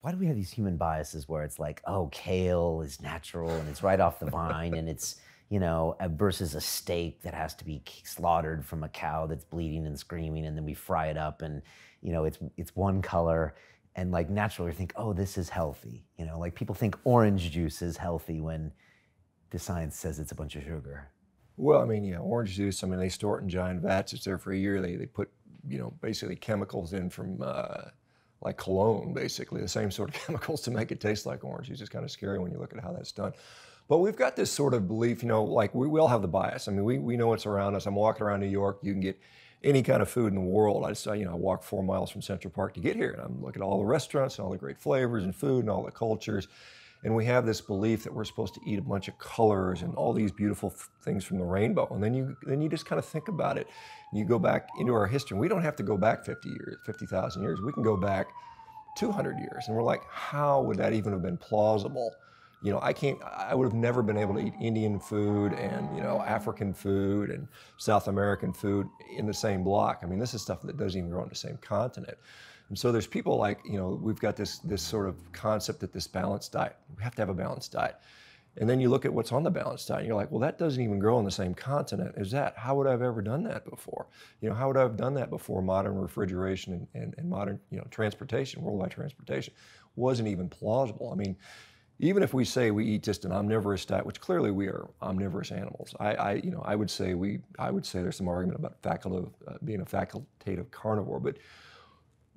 why do we have these human biases where it's like, oh, kale is natural and it's right off the vine and it's, versus a steak that has to be slaughtered from a cow that's bleeding and screaming, and then we fry it up and, it's one color. And like naturally we think, oh, this is healthy. Like people think orange juice is healthy when the science says it's a bunch of sugar. Well, I mean, yeah, orange juice, I mean, they store it in giant vats. It's there for a year. They put, basically chemicals in from like cologne, basically, the same sort of chemicals to make it taste like orange. It's just kind of scary when you look at how that's done. But we've got this sort of belief, like we all have the bias. I mean, we know what's around us. I'm walking around New York. You can get any kind of food in the world. I walk 4 miles from Central Park to get here, and I'm looking at all the restaurants and all the great flavors and food and all the cultures. And we have this belief that we're supposed to eat a bunch of colors and all these beautiful things from the rainbow. And then you just kind of think about it. You go back into our history. We don't have to go back 50 years, 50,000 years. We can go back 200 years. And we're like, how would that even have been plausible? I would have never been able to eat Indian food and, African food and South American food in the same block. I mean, this is stuff that doesn't even grow on the same continent. And so there's people like, we've got this sort of concept that this balanced diet, we have to have a balanced diet. And then you look at what's on the balanced diet and you're like, well, that doesn't even grow on the same continent as that. How would I have ever done that before? How would I have done that before modern refrigeration and modern, transportation, worldwide transportation? Wasn't even plausible. I mean, even if we say we eat just an omnivorous diet, which clearly we are omnivorous animals, I would say there's some argument about being a facultative carnivore, but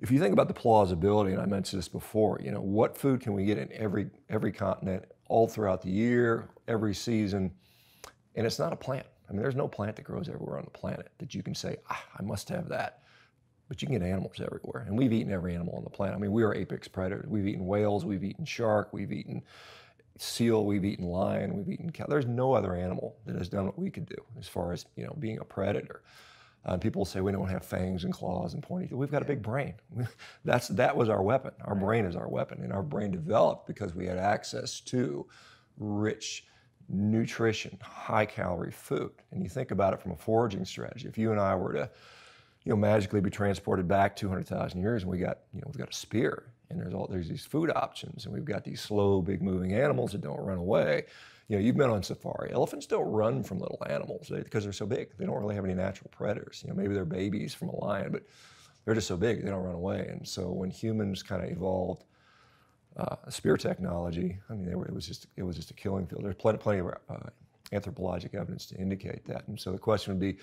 if you think about the plausibility, and I mentioned this before, what food can we get in every continent, all throughout the year, every season, and it's not a plant. I mean, there's no plant that grows everywhere on the planet that you can say, I must have that. But you can get animals everywhere, and we've eaten every animal on the planet. I mean, we are apex predators. We've eaten whales, we've eaten shark, we've eaten seal, we've eaten lion, we've eaten cow. There's no other animal that has done what we could do as far as, being a predator. People say we don't have fangs and claws and pointy teeth. We've got a big brain. That was our weapon. Our brain is our weapon, and our brain developed because we had access to rich nutrition, high-calorie food. And you think about it from a foraging strategy. If you and I were to, magically be transported back 200,000 years, and we've got a spear, and there's these food options, and we've got these slow, big-moving animals that don't run away. You've been on safari. Elephants don't run from little animals because they're so big. They don't really have any natural predators. Maybe they're babies from a lion, but they're just so big, they don't run away. And so when humans kind of evolved spear technology, I mean, it was just a killing field. There's plenty of anthropologic evidence to indicate that. And so the question would be,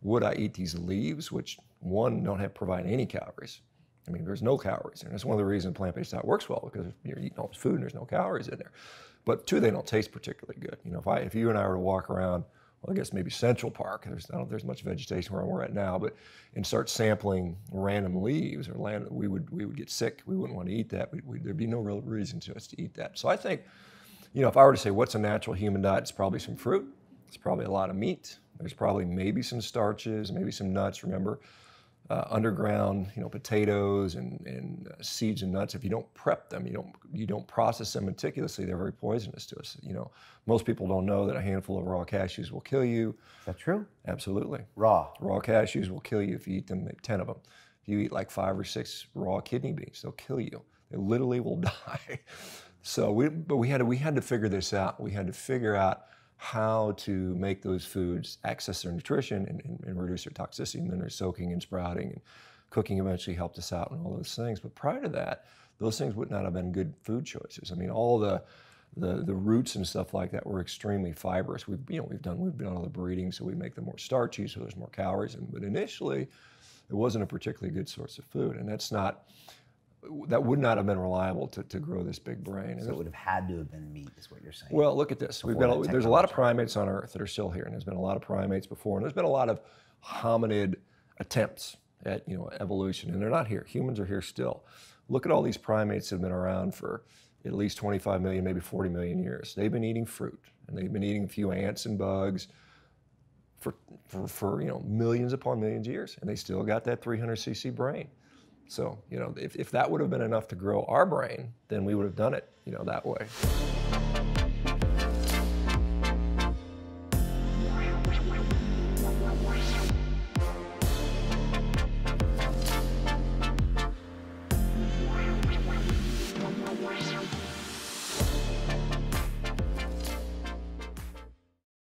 would I eat these leaves, which one, don't provide any calories? I mean, there's no calories in there. That's one of the reasons plant-based diet works well, because you're eating all this food and there's no calories in there. But two, they don't taste particularly good. If you and I were to walk around, well, I guess maybe Central Park, I don't know if there's much vegetation where we're at now, but and start sampling random leaves or land, we would get sick. We wouldn't want to eat that. There'd be no real reason to us to eat that. So I think, if I were to say what's a natural human diet, it's probably some fruit. It's probably a lot of meat. There's probably maybe some starches, maybe some nuts. Remember, underground, potatoes and seeds and nuts. If you don't prep them, you don't process them meticulously, they're very poisonous to us. Most people don't know that a handful of raw cashews will kill you. Is that true? Absolutely. Raw cashews will kill you if you eat them, 10 of them. If you eat like 5 or 6 raw kidney beans, they'll kill you. They literally will die. So we had to figure this out. We had to figure out how to make those foods access their nutrition and reduce their toxicity. And then their soaking and sprouting and cooking eventually helped us out and all those things. But prior to that, those things would not have been good food choices. I mean, all the roots and stuff like that were extremely fibrous. We've done all the breeding, so we make them more starchy, so there's more calories in. But initially, it wasn't a particularly good source of food, and that would not have been reliable to grow this big brain. So it would have had to have been meat, is what you're saying. Well, look at this. There's a lot of primates on Earth that are still here, and there's been a lot of primates before, and there's been a lot of hominid attempts at evolution, and they're not here. Humans are here still. Look at all these primates that have been around for at least 25 million, maybe 40 million years. They've been eating fruit, and they've been eating a few ants and bugs for millions upon millions of years, and they still got that 300cc brain. So, if that would have been enough to grow our brain, then we would have done it, that way.